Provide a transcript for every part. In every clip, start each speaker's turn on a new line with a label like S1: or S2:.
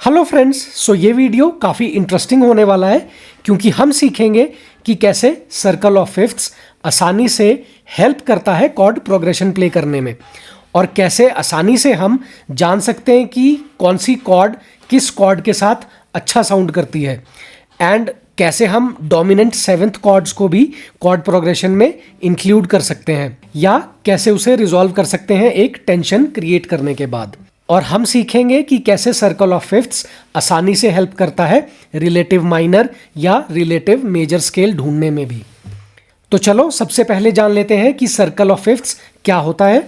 S1: Hello friends, सो ये video काफ़ी interesting होने वाला है क्योंकि हम सीखेंगे कि कैसे सर्कल ऑफ फिफ्थ्स आसानी से हेल्प करता है कॉर्ड प्रोग्रेशन प्ले करने में, और कैसे आसानी से हम जान सकते हैं कि कौन सी कॉर्ड किस कॉर्ड के साथ अच्छा साउंड करती है, एंड कैसे हम डोमिनेंट सेवेंथ कॉर्ड्स को भी कॉर्ड प्रोग्रेशन में इंक्लूड कर सकते हैं, या कैसे उसे रिजॉल्व कर सकते हैं एक टेंशन क्रिएट करने के बाद। और हम सीखेंगे कि कैसे सर्कल ऑफ फिफ्थ्स आसानी से हेल्प करता है रिलेटिव माइनर या रिलेटिव मेजर स्केल ढूंढने में भी। तो चलो सबसे पहले जान लेते हैं कि सर्कल ऑफ फिफ्थ्स क्या होता है।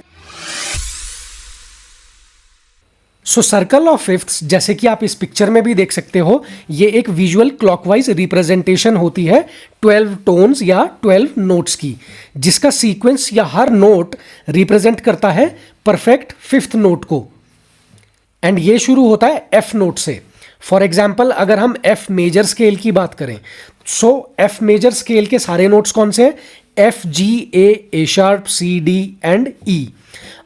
S1: सो सर्कल ऑफ फिफ्थ्स, जैसे कि आप इस पिक्चर में भी देख सकते हो, ये एक विजुअल क्लॉकवाइज रिप्रेजेंटेशन होती है 12 टोन्स या 12 नोट्स की, जिसका सीक्वेंस या हर नोट रिप्रेजेंट करता है परफेक्ट फिफ्थ नोट को, एंड ये शुरू होता है एफ नोट से। फॉर एग्जाम्पल, अगर हम एफ मेजर स्केल की बात करें, सो एफ मेजर स्केल के सारे नोट्स कौन से हैं? F, G, A sharp, C, D and E.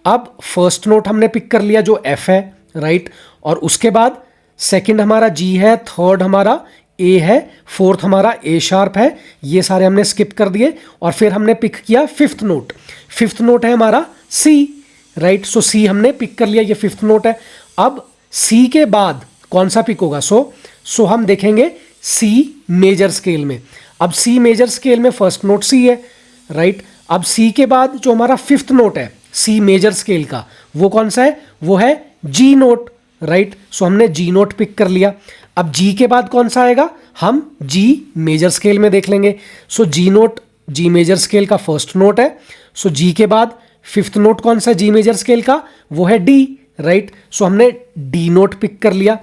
S1: अब फर्स्ट नोट हमने पिक कर लिया जो एफ है, राइट, और उसके बाद सेकंड हमारा जी है, थर्ड हमारा ए है, फोर्थ हमारा ए शार्प है, ये सारे हमने स्किप कर दिए, और फिर हमने पिक किया फिफ्थ नोट। फिफ्थ नोट है हमारा सी, राइट, सो सी हमने पिक कर लिया, ये फिफ्थ नोट है। अब सी के बाद कौन सा पिक होगा? सो हम देखेंगे सी मेजर स्केल में। अब सी मेजर स्केल में फर्स्ट नोट सी है, राइट। अब सी के बाद जो हमारा फिफ्थ नोट है सी मेजर स्केल का, वो कौन सा है? वो है जी नोट, राइट। सो हमने जी नोट पिक कर लिया। अब जी के बाद कौन सा आएगा? हम जी मेजर स्केल में देख लेंगे। सो जी नोट जी मेजर स्केल का फर्स्ट नोट है। सो जी के बाद फिफ्थ नोट कौन सा जी मेजर स्केल का? वो है डी, राइट। सो हमने डी नोट पिक कर लिया।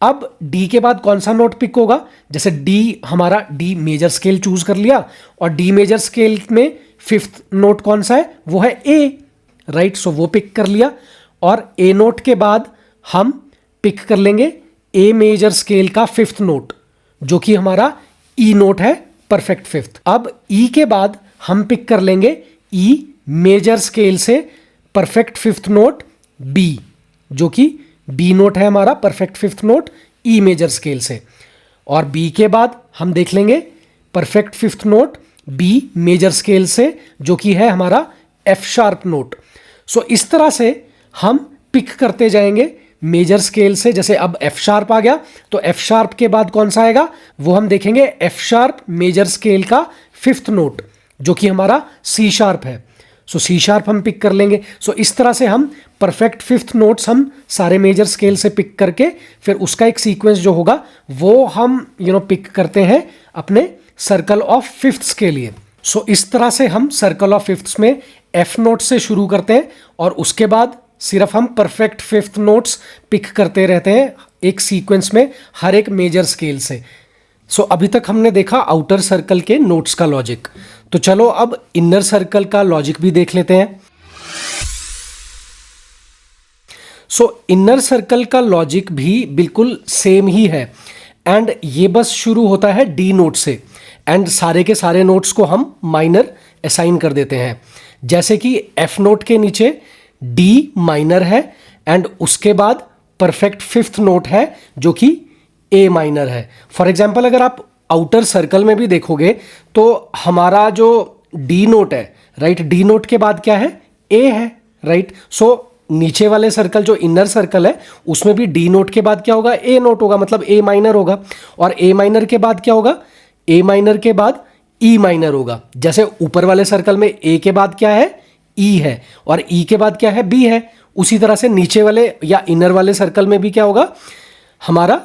S1: अब डी के बाद कौन सा नोट पिक होगा? जैसे डी हमारा डी मेजर स्केल चूज कर लिया, और डी मेजर स्केल में फिफ्थ नोट कौन सा है? वो है ए, राइट। सो वो पिक कर लिया, और ए नोट के बाद हम पिक कर लेंगे ए मेजर स्केल का फिफ्थ नोट, जो कि हमारा ई नोट है, परफेक्ट फिफ्थ। अब ई के बाद हम पिक कर लेंगे ई मेजर स्केल से परफेक्ट फिफ्थ नोट बी, जो कि बी नोट है हमारा, perfect fifth note E major scale से। और बी के बाद हम देख लेंगे perfect fifth note B major scale से, जो कि है हमारा एफ शार्प नोट। सो इस तरह से हम पिक करते जाएंगे मेजर स्केल से। जैसे अब एफ शार्प आ गया, तो एफ शार्प के बाद कौन सा आएगा? वो हम देखेंगे एफ शार्प मेजर स्केल का फिफ्थ नोट, जो कि हमारा सी शार्प है। सो सी शार्प हम पिक कर लेंगे। सो इस तरह से हम परफेक्ट फिफ्थ नोट्स हम सारे मेजर स्केल से पिक करके फिर उसका एक सीक्वेंस जो होगा वो हम पिक करते हैं अपने सर्कल ऑफ फिफ्थ्स के लिए। सो इस तरह से हम सर्कल ऑफ फिफ्थ्स में एफ नोट से शुरू करते हैं, और उसके बाद सिर्फ हम परफेक्ट फिफ्थ नोट्स पिक करते रहते हैं एक सीक्वेंस में हर एक मेजर स्केल से। सो अभी तक हमने देखा आउटर सर्कल के नोट्स का लॉजिक, तो चलो अब इनर सर्कल का लॉजिक भी देख लेते हैं। सो इनर सर्कल का लॉजिक भी बिल्कुल सेम ही है, एंड ये बस शुरू होता है डी नोट से, एंड सारे के सारे नोट्स को हम माइनर असाइन कर देते हैं। जैसे कि एफ नोट के नीचे डी माइनर है, एंड उसके बाद परफेक्ट फिफ्थ नोट है जो कि ए माइनर है। फॉर एग्जाम्पल, अगर आप आउटर सर्कल में भी देखोगे तो हमारा जो डी नोट है, राइट, डी नोट के बाद क्या है? ए है, राइट। सो नीचे वाले सर्कल जो इनर सर्कल है उसमें भी डी नोट के बाद क्या होगा? ए नोट होगा, मतलब ए माइनर होगा। और ए माइनर के बाद क्या होगा? ए माइनर के बाद ई माइनर होगा। जैसे ऊपर वाले सर्कल में ए के बाद क्या है? ई है, और ई के बाद क्या है? बी है। उसी तरह से नीचे वाले या इनर वाले सर्कल में भी क्या होगा? हमारा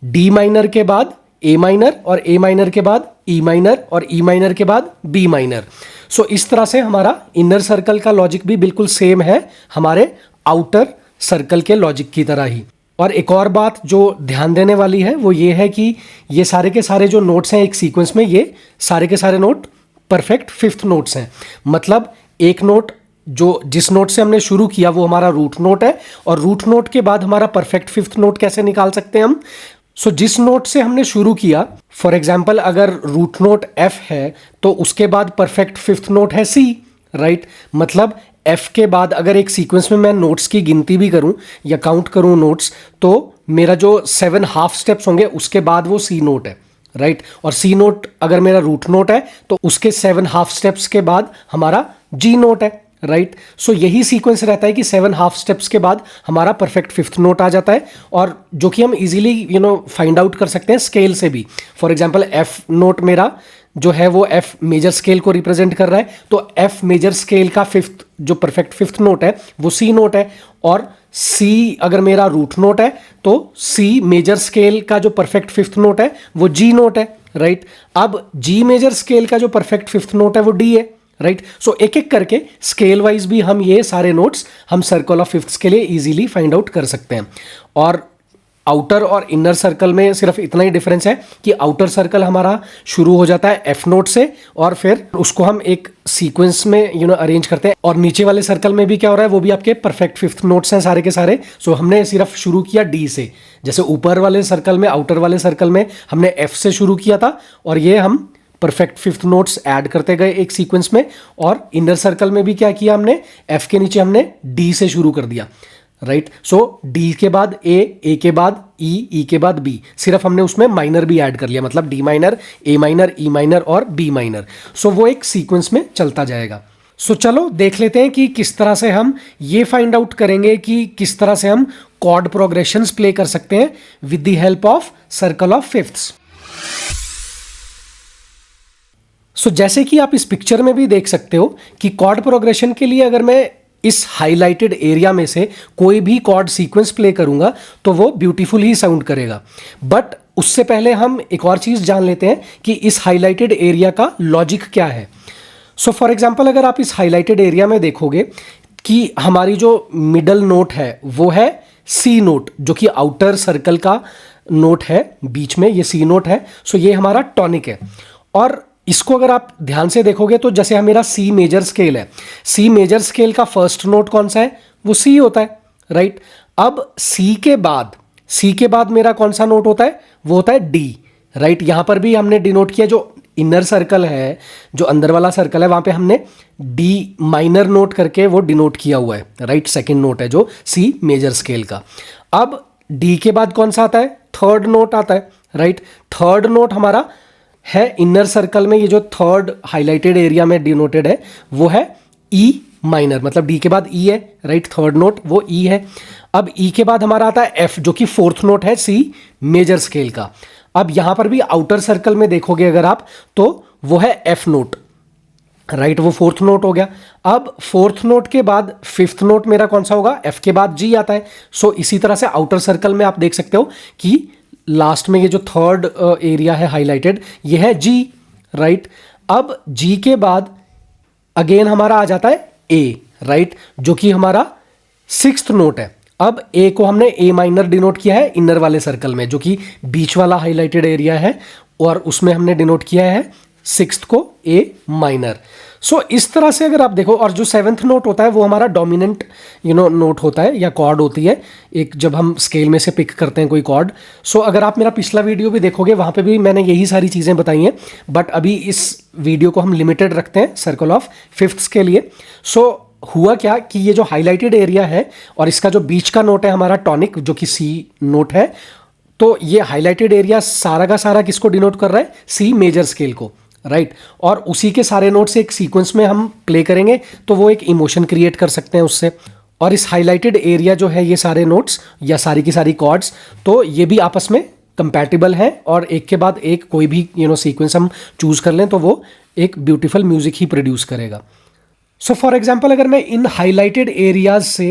S1: डी माइनर के बाद ए माइनर, और ए माइनर के बाद ई माइनर, और ई माइनर के बाद बी माइनर। सो इस तरह से हमारा इनर सर्कल का लॉजिक भी बिल्कुल सेम है हमारे आउटर सर्कल के लॉजिक की तरह ही। और एक और बात जो ध्यान देने वाली है वो ये है कि ये सारे के सारे जो नोट्स हैं एक सीक्वेंस में, ये सारे के सारे नोट परफेक्ट फिफ्थ नोट्स हैं। मतलब एक नोट जो जिस नोट से हमने शुरू किया वो हमारा रूट नोट है, और रूट नोट के बाद हमारा परफेक्ट फिफ्थ नोट कैसे निकाल सकते हैं हम? सो जिस नोट से हमने शुरू किया, फॉर एग्जाम्पल अगर रूट नोट एफ है तो उसके बाद परफेक्ट फिफ्थ नोट है सी, राइट। मतलब एफ के बाद अगर एक सीक्वेंस में मैं नोट्स की गिनती भी करूं या काउंट करूं नोट्स, तो मेरा जो 7 हाफ स्टेप्स होंगे उसके बाद वो सी नोट है, राइट। और सी नोट अगर मेरा रूट नोट है तो उसके 7 हाफ स्टेप्स के बाद हमारा जी नोट है, राइट। सो यही सीक्वेंस रहता है कि 7 हाफ स्टेप्स के बाद हमारा परफेक्ट फिफ्थ नोट आ जाता है, और जो कि हम इजीली फाइंड आउट कर सकते हैं स्केल से भी। फॉर एग्जांपल एफ नोट मेरा जो है वो एफ मेजर स्केल को रिप्रेजेंट कर रहा है, तो एफ मेजर स्केल का फिफ्थ जो परफेक्ट फिफ्थ नोट है वो सी नोट है, और सी अगर मेरा रूट नोट है तो सी मेजर स्केल का जो परफेक्ट फिफ्थ नोट है वो जी नोट है, राइट। अब जी मेजर स्केल का जो परफेक्ट फिफ्थ नोट है वो डी है, राइट। सो एक एक करके स्केल वाइज भी हम ये सारे नोट्स हम सर्कल ऑफ फिफ्थ्स के लिए इजीली फाइंड आउट कर सकते हैं। और आउटर और इनर सर्कल में सिर्फ इतना ही डिफरेंस है कि आउटर सर्कल हमारा शुरू हो जाता है एफ नोट से, और फिर उसको हम एक सीक्वेंस में अरेंज करते हैं, और नीचे वाले सर्कल में भी क्या हो रहा है वो भी आपके परफेक्ट फिफ्थ नोट्स हैं सारे के सारे। सो हमने सिर्फ शुरू किया डी से, जैसे ऊपर वाले सर्कल में आउटर वाले सर्कल में हमने एफ से शुरू किया था, और ये हम परफेक्ट फिफ्थ नोट्स ऐड करते गए एक सीक्वेंस में। और इनर सर्कल में भी क्या किया हमने, एफ के नीचे हमने डी से शुरू कर दिया, राइट। सो डी के बाद ए के बाद ई के बाद बी, सिर्फ हमने उसमें माइनर भी ऐड कर लिया, मतलब डी माइनर, ए माइनर, ई माइनर और बी माइनर। सो वो एक सीक्वेंस में चलता जाएगा। सो चलो देख लेते हैं कि किस तरह से हम ये फाइंड आउट करेंगे कि किस तरह से हम कॉर्ड प्रोग्रेशंस प्ले कर सकते हैं with the help of circle of fifths. So जैसे कि आप इस पिक्चर में भी देख सकते हो कि कॉर्ड प्रोग्रेशन के लिए अगर मैं इस हाईलाइटेड एरिया में से कोई भी कॉर्ड सीक्वेंस प्ले करूंगा तो वो ब्यूटीफुल ही साउंड करेगा। बट उससे पहले हम एक और चीज जान लेते हैं कि इस हाईलाइटेड एरिया का लॉजिक क्या है। सो फॉर एग्जांपल अगर आप इस हाईलाइटेड एरिया में देखोगे कि हमारी जो मिडल नोट है वो है सी नोट, जो कि आउटर सर्कल का नोट है, बीच में ये सी नोट है। सो ये हमारा टॉनिक है, और इसको अगर आप ध्यान से देखोगे तो जैसे हम मेरा सी मेजर स्केल है, सी मेजर स्केल का फर्स्ट नोट कौन सा है, वो सी होता है, राइट। अब सी के बाद मेरा कौन सा नोट होता है, वो होता है डी, राइट। यहां पर भी हमने डिनोट किया, जो इनर सर्कल है, जो अंदर वाला सर्कल है, वहां पे हमने डी माइनर नोट करके वो डिनोट किया हुआ है, राइट। सेकेंड नोट है जो सी मेजर स्केल का। अब डी के बाद कौन सा आता है, थर्ड नोट आता है, राइट। थर्ड नोट हमारा है इनर सर्कल में, ये जो थर्ड हाईलाइटेड एरिया में डिनोटेड है वो है ई माइनर, मतलब डी के बाद ई है, राइट। थर्ड नोट वो ई है। अब ई के बाद हमारा आता है एफ, जो कि फोर्थ नोट है सी मेजर स्केल का। अब यहां पर भी आउटर सर्कल में देखोगे अगर आप तो वो है एफ नोट, राइट। वो फोर्थ नोट हो गया। अब फोर्थ नोट के बाद फिफ्थ नोट मेरा कौन सा होगा, एफ के बाद जी आता है। सो इसी तरह से आउटर सर्कल में आप देख सकते हो कि लास्ट में ये जो थर्ड एरिया है हाईलाइटेड, ये है जी, राइट। अब जी के बाद अगेन हमारा आ जाता है ए, राइट, जो कि हमारा सिक्स्थ नोट है। अब ए को हमने ए माइनर डिनोट किया है इनर वाले सर्कल में, जो कि बीच वाला हाईलाइटेड एरिया है, और उसमें हमने डिनोट किया है सिक्स्थ को ए माइनर। सो इस तरह से अगर आप देखो, और जो सेवंथ नोट होता है वो हमारा डोमिनेंट नोट होता है या कॉर्ड होती है, एक जब हम स्केल में से पिक करते हैं कोई कॉर्ड। सो अगर आप मेरा पिछला वीडियो भी देखोगे वहाँ पे भी मैंने यही सारी चीज़ें बताई हैं, बट अभी इस वीडियो को हम लिमिटेड रखते हैं सर्कल ऑफ फिफ्थ्स के लिए। सो हुआ क्या कि ये जो हाईलाइटेड एरिया है और इसका जो बीच का नोट है हमारा टॉनिक, जो कि सी नोट है, तो ये हाईलाइटेड एरिया सारा का सारा किसको डिनोट कर रहा है, सी मेजर स्केल को, राइट। और उसी के सारे नोट्स एक सीक्वेंस में हम प्ले करेंगे तो वो एक इमोशन क्रिएट कर सकते हैं उससे। और इस हाईलाइटेड एरिया जो है, ये सारे नोट्स या सारी की सारी कॉर्ड्स, तो ये भी आपस में कंपैटिबल हैं, और एक के बाद एक कोई भी सीक्वेंस हम चूज कर लें तो वो एक ब्यूटीफुल म्यूजिक ही प्रोड्यूस करेगा। सो फॉर एग्जाम्पल अगर मैं इन हाईलाइटेड एरियाज से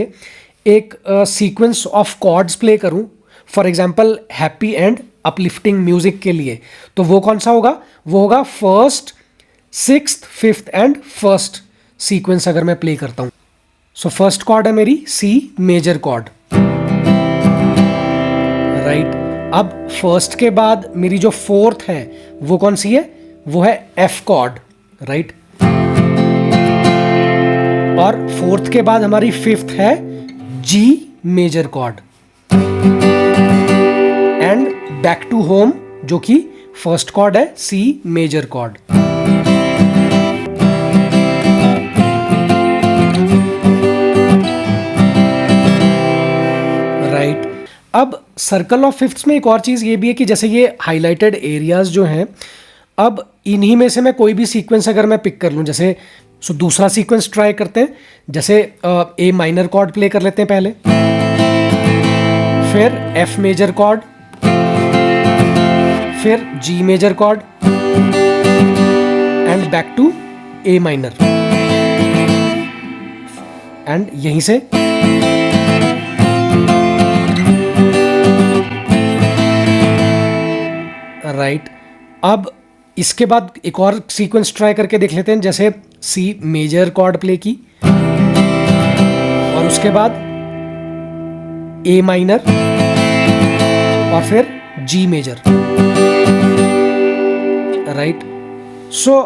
S1: एक सीक्वेंस ऑफ कॉर्ड्स प्ले करूं, for example happy and uplifting music के लिए, तो वो कौन सा होगा, वो होगा first, sixth, fifth and first sequence अगर मैं प्ले करता हूं। सो फर्स्ट कॉर्ड है मेरी सी मेजर कॉर्ड, राइट। अब फर्स्ट के बाद मेरी जो फोर्थ है वो कौन सी है, वो है एफ कॉर्ड, राइट। और फोर्थ के बाद हमारी फिफ्थ है G major chord, and back to home जो कि फर्स्ट कॉर्ड है सी मेजर कॉर्ड। अब सर्कल ऑफ फिफ्थ्स में एक और चीज़ ये भी है कि जैसे ये हाईलाइटेड एरियाज जो हैं, अब इन्हीं में से मैं कोई भी सीक्वेंस अगर मैं पिक कर लूँ, जैसे दूसरा सीक्वेंस ट्राई करते हैं। जैसे ए माइनर कॉर्ड प्ले कर लेते हैं पहले, फिर एफ मेजर कॉर्ड, फिर G major chord and back to A minor, and यहीं से राइट। अब इसके बाद एक और सीक्वेंस ट्राई करके देख लेते हैं, जैसे सी मेजर कॉर्ड प्ले की और उसके बाद ए माइनर और फिर जी मेजर, राइट। सो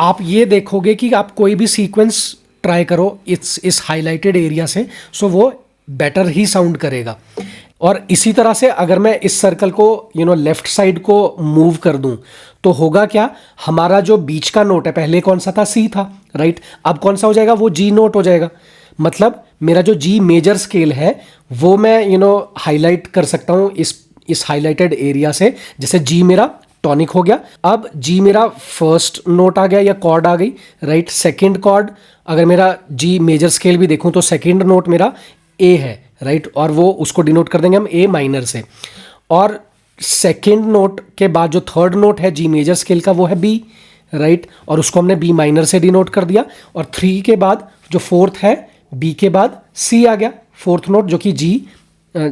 S1: आप ये देखोगे कि आप कोई भी सीक्वेंस ट्राई करो इस हाईलाइटेड एरिया से, सो वो बेटर ही साउंड करेगा। और इसी तरह से अगर मैं इस सर्कल को लेफ्ट साइड को मूव कर दूं तो होगा क्या, हमारा जो बीच का नोट है, पहले कौन सा था, सी था, राइट। अब कौन सा हो जाएगा, वो जी नोट हो जाएगा। मतलब मेरा जो जी मेजर स्केल है वो मैं हाईलाइट कर सकता हूँ इस हाईलाइटेड एरिया से। जैसे जी मेरा टॉनिक हो गया, अब जी मेरा फर्स्ट नोट आ गया या कॉर्ड आ गई, राइट। सेकंड कॉर्ड, अगर मेरा जी मेजर स्केल भी देखूं तो सेकंड नोट मेरा ए है, राइट। और वो उसको डिनोट कर देंगे हम ए माइनर से। और सेकंड नोट के बाद जो थर्ड नोट है जी मेजर स्केल का वो है बी, राइट। और उसको हमने बी माइनर से डिनोट कर दिया। और 3 के बाद जो फोर्थ है, बी के बाद सी आ गया, फोर्थ नोट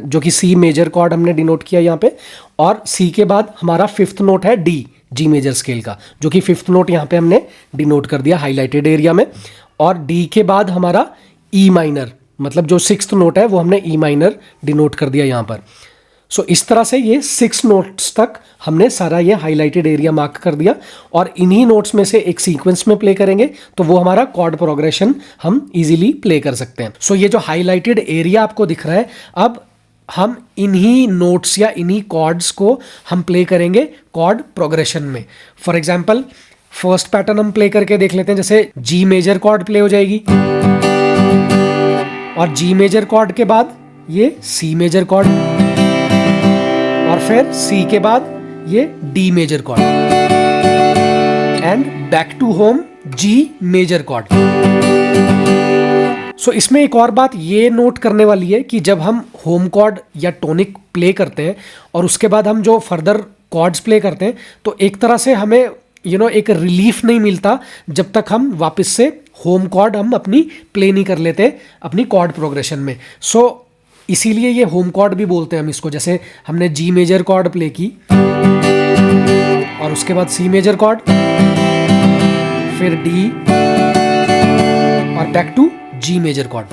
S1: जो कि सी मेजर कॉर्ड हमने डिनोट किया यहाँ पे। और सी के बाद हमारा फिफ्थ नोट है डी जी मेजर स्केल का, जो कि फिफ्थ नोट यहाँ पे हमने डिनोट कर दिया हाईलाइटेड एरिया में। और डी के बाद हमारा ई माइनर, मतलब जो सिक्स्थ नोट है वो हमने ई माइनर डिनोट कर दिया यहाँ पर। सो इस तरह से ये 6 नोट्स तक हमने सारा ये हाईलाइटेड एरिया मार्क कर दिया। और इन्हीं नोट्स में से एक सीक्वेंस में प्ले करेंगे तो वो हमारा कॉर्ड प्रोग्रेशन हम इजीली प्ले कर सकते हैं। सो ये जो हाईलाइटेड एरिया आपको दिख रहा है, अब हम इन्हीं नोट्स या इन्हीं कॉर्ड्स को हम प्ले करेंगे कॉर्ड प्रोग्रेशन में। फॉर एग्जाम्पल फर्स्ट पैटर्न हम प्ले करके देख लेते हैं। जैसे जी मेजर कॉर्ड प्ले हो जाएगी और जी मेजर कॉर्ड के बाद ये सी मेजर कॉर्ड और फिर सी के बाद ये D major chord and back to home G major chord. So इसमें एक और बात ये नोट करने वाली है कि जब हम होम कॉर्ड या टोनिक प्ले करते हैं और उसके बाद हम जो फर्दर कॉर्ड्स प्ले करते हैं तो एक तरह से हमें एक रिलीफ नहीं मिलता जब तक हम वापस से होम कॉर्ड हम अपनी प्ले नहीं कर लेते अपनी कॉर्ड प्रोग्रेशन में। सो इसीलिए ये होम कॉर्ड भी बोलते हैं हम इसको। जैसे हमने जी मेजर कॉर्ड प्ले की और उसके बाद सी मेजर कॉर्ड, फिर डी और back to G major chord.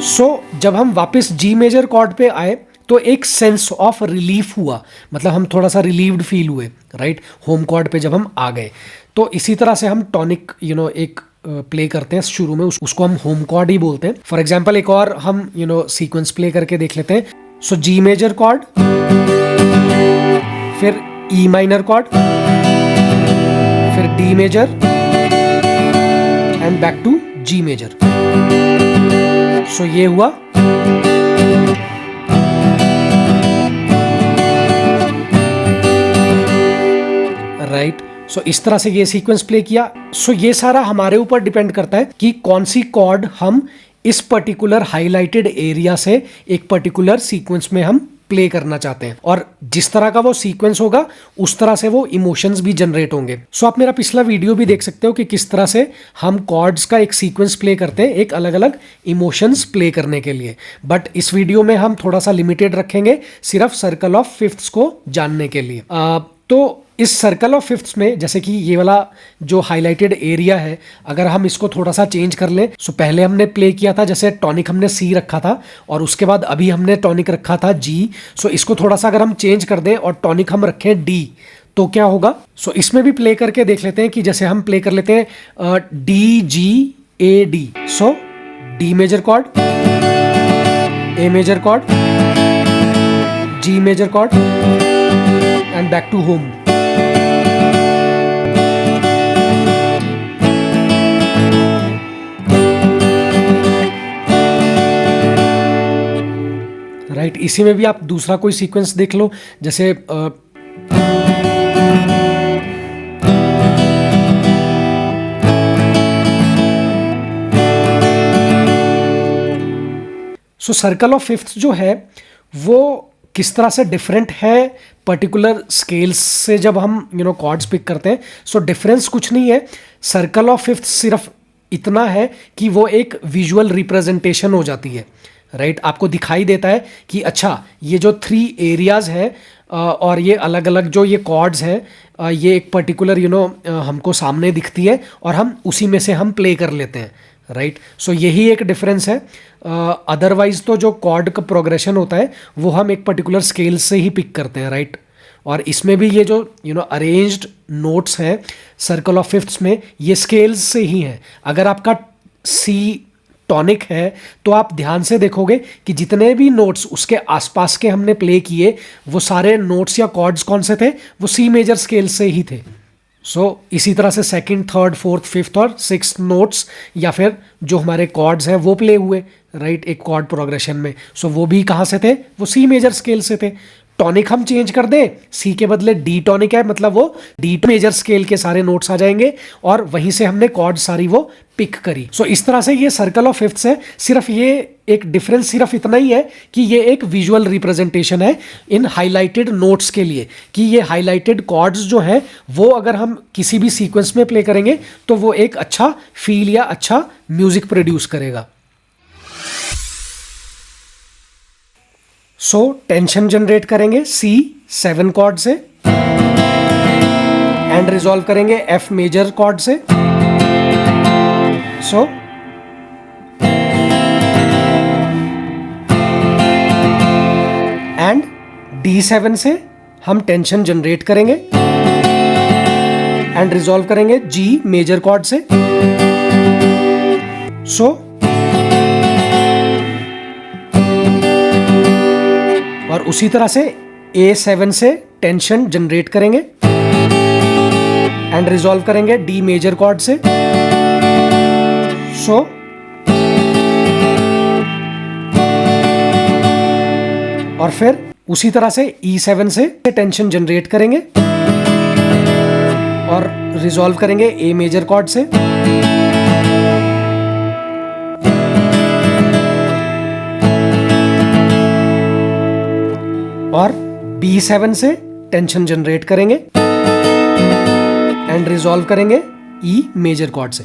S1: So जब हम वापस जी मेजर कॉर्ड पे आए तो एक सेंस ऑफ रिलीफ हुआ, मतलब हम थोड़ा सा रिलीव्ड फील हुए, राइट, होम कॉर्ड पे जब हम आ गए। तो इसी तरह से हम टॉनिक एक प्ले करते हैं शुरू में, उसको हम होम कॉर्ड ही बोलते हैं। फॉर एग्जाम्पल एक और हम सीक्वेंस प्ले करके देख लेते हैं। सो जी मेजर कॉर्ड, फिर ई माइनर कॉर्ड, फिर D major and back to G major. So ये हुआ। राइट। सो इस तरह से ये सीक्वेंस प्ले किया। सो ये सारा हमारे ऊपर डिपेंड करता है कि कौन सी कॉर्ड हम इस पर्टिकुलर हाईलाइटेड एरिया से एक पर्टिकुलर सीक्वेंस में हम प्ले करना चाहते हैं, और जिस तरह का वो सीक्वेंस होगा उस तरह से वो इमोशंस भी जनरेट होंगे। सो आप मेरा पिछला वीडियो भी देख सकते हो कि किस तरह से हम कॉर्ड्स का एक सीक्वेंस प्ले करते हैं एक अलग अलग इमोशंस प्ले करने के लिए। बट इस वीडियो में हम थोड़ा सा लिमिटेड रखेंगे सिर्फ सर्कल ऑफ फिफ्थ्स को जानने के लिए। तो इस सर्कल ऑफ फिफ्थ्स में जैसे कि ये वाला जो हाईलाइटेड एरिया है, अगर हम इसको थोड़ा सा चेंज कर लें। सो पहले हमने प्ले किया था, जैसे टॉनिक हमने सी रखा था और उसके बाद अभी हमने टॉनिक रखा था जी। सो इसको थोड़ा सा अगर हम चेंज कर दें और टॉनिक हम रखें डी तो क्या होगा। सो इसमें भी प्ले करके देख लेते हैं कि जैसे हम प्ले कर लेते हैं D G A D. So D major chord, A major chord, G major chord and back to home. Right. इसी में भी आप दूसरा कोई सीक्वेंस देख लो, जैसे सो सर्कल ऑफ फिफ्थ जो है वो किस तरह से डिफरेंट है पर्टिकुलर स्केल्स से जब हम कॉर्ड्स पिक करते हैं। सो डिफरेंस कुछ नहीं है, सर्कल ऑफ फिफ्थ सिर्फ इतना है कि वो एक विजुअल रिप्रेजेंटेशन हो जाती है, राइट। आपको दिखाई देता है कि अच्छा ये जो 3 एरियाज है और ये अलग अलग जो ये कॉर्ड्स हैं ये एक पर्टिकुलर हमको सामने दिखती है और हम उसी में से हम प्ले कर लेते हैं, राइट। सो यही एक डिफरेंस है। अदरवाइज तो जो कॉर्ड का प्रोग्रेशन होता है वो हम एक पर्टिकुलर स्केल से ही पिक करते हैं, राइट। और इसमें भी ये जो अरेंज्ड नोट्स हैं सर्कल ऑफ फिफ्थ्स में, ये स्केल्स से ही हैं। अगर आपका सी टॉनिक है तो आप ध्यान से देखोगे कि जितने भी नोट्स उसके आसपास के हमने प्ले किए वो सारे नोट्स या कॉर्ड्स कौन से थे, वो सी मेजर स्केल से ही थे। इसी तरह से सेकंड, थर्ड, फोर्थ, फिफ्थ और सिक्स्थ नोट्स या फिर जो हमारे कॉर्ड्स हैं वो प्ले हुए, राइट, एक कॉर्ड प्रोग्रेशन में। वो भी कहाँ से थे, वो सी मेजर स्केल से थे। टॉनिक हम चेंज कर दें, सी के बदले डी टॉनिक है, मतलब वो डी मेजर स्केल के सारे नोट्स आ जाएंगे और वहीं से हमने कॉर्ड सारी वो पिक करी। इस तरह से ये सर्कल ऑफ फिफ्थ्स है। सिर्फ ये एक डिफरेंस सिर्फ इतना ही है कि ये एक विजुअल रिप्रेजेंटेशन है इन हाईलाइटेड नोट्स के लिए, कि ये हाईलाइटेड कॉर्ड्स जो हैं वो अगर हम किसी भी सीक्वेंस में प्ले करेंगे तो वो एक अच्छा फील या अच्छा म्यूजिक प्रोड्यूस करेगा। टेंशन जनरेट करेंगे C7 कॉर्ड से एंड रिजॉल्व करेंगे F मेजर कॉर्ड से। एंड D7 से हम टेंशन जनरेट करेंगे एंड रिजॉल्व करेंगे G मेजर कॉर्ड से। और उसी तरह से A7 से टेंशन जनरेट करेंगे एंड रिजॉल्व करेंगे D मेजर कॉर्ड से। और फिर उसी तरह से E7 से टेंशन जनरेट करेंगे और रिजॉल्व करेंगे A मेजर कॉर्ड से। और B7 से टेंशन जनरेट करेंगे एंड रिजॉल्व करेंगे E मेजर कॉर्ड से।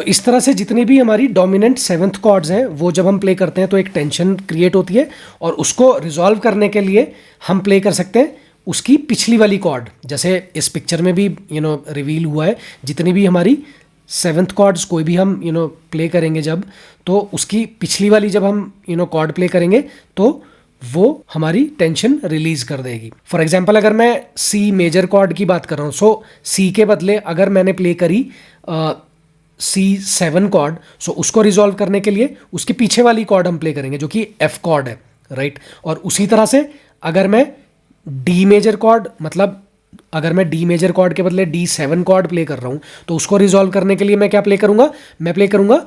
S1: इस तरह से जितनी भी हमारी डोमिनेंट सेवंथ कॉर्ड्स हैं वो जब हम प्ले करते हैं तो एक टेंशन क्रिएट होती है और उसको रिजॉल्व करने के लिए हम प्ले कर सकते हैं उसकी पिछली वाली कॉर्ड। जैसे इस पिक्चर में भी रिवील हुआ है, जितनी भी हमारी सेवंथ कॉर्ड्स कोई भी हम प्ले करेंगे जब, तो उसकी पिछली वाली जब हम कॉर्ड प्ले करेंगे तो वो हमारी टेंशन रिलीज कर देगी। फॉर एग्जांपल अगर मैं सी मेजर कॉर्ड की बात कर रहा हूँ, सी के बदले अगर मैंने प्ले करी C7 कॉर्ड, उसको रिजॉल्व करने के लिए उसके पीछे वाली कॉर्ड हम प्ले करेंगे जो कि F कॉर्ड है, राइट। और उसी तरह से अगर मैं D मेजर कॉर्ड, मतलब अगर मैं D मेजर कॉर्ड के बदले D7 कॉर्ड प्ले कर रहा हूं तो उसको रिजॉल्व करने के लिए मैं क्या प्ले करूंगा, मैं प्ले करूंगा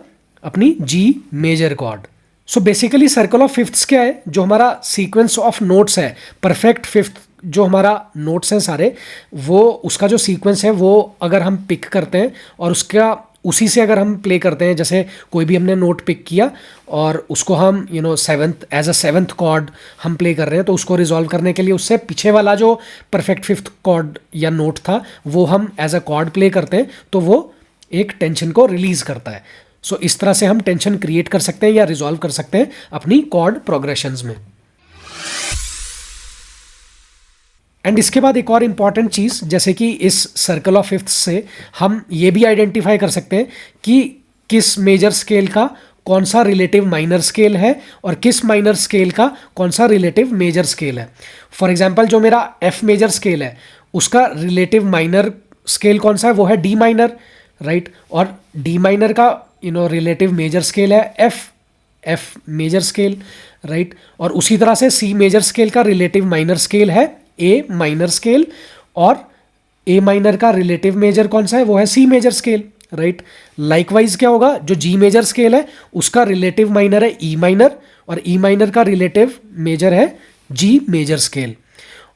S1: अपनी G major chord. Basically circle of fifths क्या है, जो हमारा सीक्वेंस ऑफ नोट्स है, परफेक्ट फिफ्थ जो हमारा नोट्स हैं सारे, वो उसका जो सीक्वेंस है वो अगर हम पिक करते हैं और उसका उसी से अगर हम प्ले करते हैं, जैसे कोई भी हमने नोट पिक किया और उसको हम seventh as a seventh chord हम प्ले कर रहे हैं, तो उसको रिजॉल्व करने के लिए उससे पीछे वाला जो परफेक्ट फिफ्थ कॉर्ड या नोट था वो हम एज अ कॉर्ड प्ले करते हैं, तो वो एक टेंशन को रिलीज करता है। इस तरह से हम टेंशन क्रिएट कर सकते हैं या रिजॉल्व कर सकते हैं अपनी कॉर्ड प्रोग्रेशंस में। एंड इसके बाद एक और इम्पॉर्टेंट चीज़, जैसे कि इस सर्कल ऑफ फिफ्थ से हम ये भी आइडेंटिफाई कर सकते हैं कि किस मेजर स्केल का कौन सा रिलेटिव माइनर स्केल है और किस माइनर स्केल का कौन सा रिलेटिव मेजर स्केल है। फॉर एग्जांपल जो मेरा एफ मेजर स्केल है उसका रिलेटिव माइनर स्केल कौन सा है, वो है डी माइनर, राइट। और डी माइनर का रिलेटिव मेजर स्केल है एफ मेजर स्केल, राइट। और उसी तरह से सी मेजर स्केल का रिलेटिव माइनर स्केल है ए माइनर स्केल और ए माइनर का रिलेटिव मेजर कौन सा है, वो है C major scale, right. Likewise क्या होगा, जो जी मेजर स्केल है उसका रिलेटिव माइनर है ई माइनर, और ई माइनर का रिलेटिव मेजर है जी मेजर स्केल,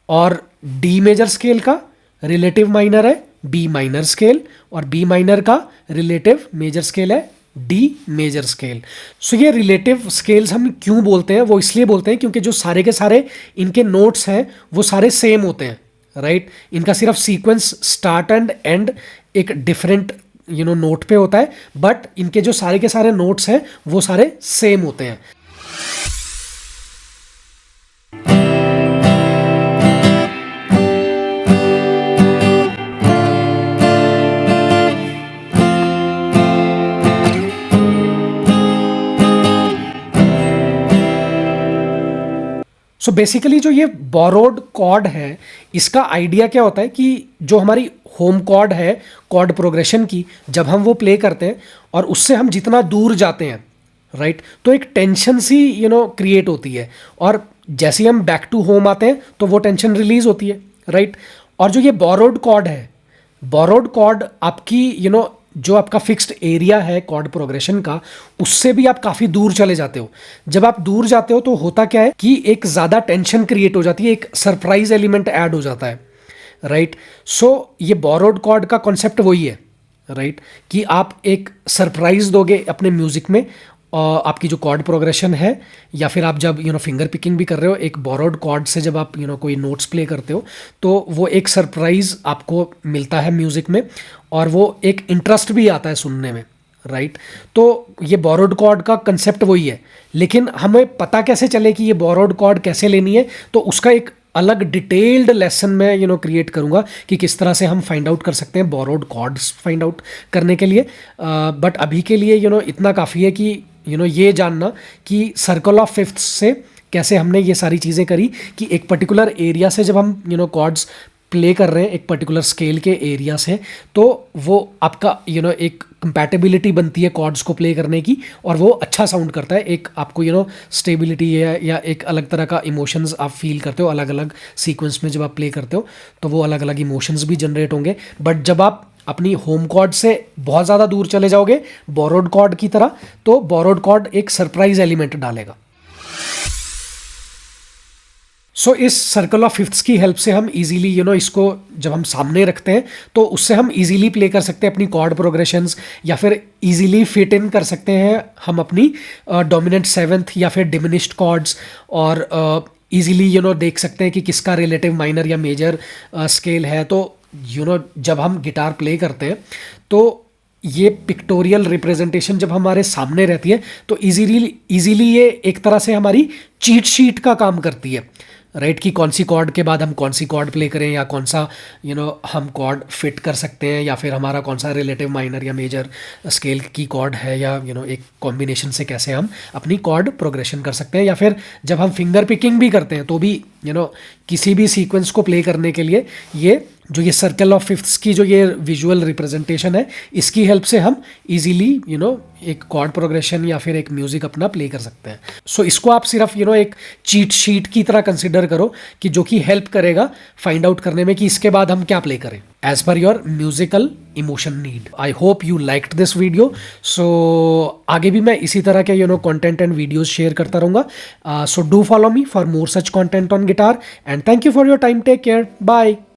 S1: और डी मेजर स्केल का रिलेटिव माइनर है बी माइनर स्केल, और बी माइनर का रिलेटिव मेजर स्केल है डी मेजर स्केल। सो ये रिलेटिव स्केल्स हम क्यों बोलते हैं, वो इसलिए बोलते हैं क्योंकि जो सारे के सारे इनके नोट्स हैं वो सारे सेम होते हैं, राइट। इनका सिर्फ सीक्वेंस स्टार्ट एंड एंड एक डिफरेंट नोट पे होता है, बट इनके जो सारे के सारे नोट्स हैं वो सारे सेम होते हैं। सो बेसिकली जो ये बोरोड कॉर्ड है, इसका आइडिया क्या होता है कि जो हमारी होम कॉर्ड है कॉर्ड प्रोग्रेशन की, जब हम वो प्ले करते हैं और उससे हम जितना दूर जाते हैं, राइट, तो एक टेंशन सी क्रिएट होती है, और जैसे ही हम बैक टू होम आते हैं तो वो टेंशन रिलीज होती है, राइट। और जो ये बोरोड कॉर्ड है, बोरोड कॉर्ड आपकी जो आपका फिक्स्ड एरिया है कॉर्ड प्रोग्रेशन का, उससे भी आप काफ़ी दूर चले जाते हो। जब आप दूर जाते हो तो होता क्या है कि एक ज़्यादा टेंशन क्रिएट हो जाती है, एक सरप्राइज एलिमेंट ऐड हो जाता है, राइट। सो ये बोरोड कॉर्ड का कॉन्सेप्ट वही है, राइट, कि आप एक सरप्राइज दोगे अपने म्यूजिक में, और आपकी जो कॉर्ड प्रोग्रेशन है, या फिर आप जब फिंगर पिकिंग भी कर रहे हो, एक बोरोड कॉर्ड से जब आप कोई नोट्स प्ले करते हो, तो वो एक सरप्राइज आपको मिलता है म्यूजिक में, और वो एक इंटरेस्ट भी आता है सुनने में, राइट। तो ये बोरोड कॉर्ड का कंसेप्ट वही है, लेकिन हमें पता कैसे चले कि ये बोरोड कॉर्ड कैसे लेनी है, तो उसका एक अलग डिटेल्ड लेसन में क्रिएट करूंगा कि किस तरह से हम फाइंड आउट कर सकते हैं बोरोड कॉर्ड्स फाइंड आउट करने के लिए। बट अभी के लिए इतना काफ़ी है कि ये जानना कि सर्कल ऑफ फिफ्थ से कैसे हमने ये सारी चीज़ें करी कि एक पर्टिकुलर एरिया से जब हम कॉर्ड्स प्ले कर रहे हैं एक पर्टिकुलर स्केल के एरिया से, तो वो आपका एक कंपैटिबिलिटी बनती है कॉर्ड्स को प्ले करने की, और वो अच्छा साउंड करता है। एक आपको स्टेबिलिटी है, या एक अलग तरह का इमोशंस आप फील करते हो अलग अलग सीक्वेंस में। जब आप प्ले करते हो तो वो अलग अलग इमोशंस भी जनरेट होंगे। बट जब आप अपनी होम कॉर्ड से बहुत ज़्यादा दूर चले जाओगे बोरोड कॉर्ड की तरह, तो बोरोड कॉर्ड एक सरप्राइज एलिमेंट डालेगा। सो इस सर्कल ऑफ फिफ्थ्स की हेल्प से हम इजीली इसको जब हम सामने रखते हैं तो उससे हम इजीली प्ले कर सकते हैं अपनी कॉर्ड प्रोग्रेशंस, या फिर इजीली फिट इन कर सकते हैं हम अपनी डोमिनेंट सेवेंथ या फिर डिमिनिश्ड कॉर्ड्स, और इजीली देख सकते हैं कि किसका रिलेटिव माइनर या मेजर स्केल है। तो जब हम गिटार प्ले करते हैं तो ये पिक्टोरियल रिप्रेजेंटेशन जब हमारे सामने रहती है तो इजीली ये एक तरह से हमारी चीट शीट का काम करती है, राइट, कि कौन सी कॉर्ड के बाद हम कौन सी कॉर्ड प्ले करें, या कौन सा हम कॉर्ड फिट कर सकते हैं, या फिर हमारा कौन सा रिलेटिव माइनर या मेजर स्केल की कॉर्ड है, या एक कॉम्बिनेशन से कैसे हम अपनी कॉर्ड प्रोग्रेशन कर सकते हैं। या फिर जब हम फिंगर पिकिंग भी करते हैं तो भी किसी भी सीक्वेंस को प्ले करने के लिए ये सर्कल ऑफ फिफ्थ्स की जो ये विजुअल रिप्रेजेंटेशन है, इसकी हेल्प से हम इजीली एक कॉर्ड प्रोग्रेशन या फिर एक म्यूजिक अपना प्ले कर सकते हैं। सो इसको आप सिर्फ एक चीट शीट की तरह कंसिडर करो कि जो कि हेल्प करेगा फाइंड आउट करने में कि इसके बाद हम क्या प्ले करें as per your musical emotion need. I hope you liked this video. So आगे भी मैं इसी तरह के कंटेंट एंड वीडियोस शेयर करता रहूंगा। So do follow me for more such content on guitar, and thank you for your time. Take care, bye.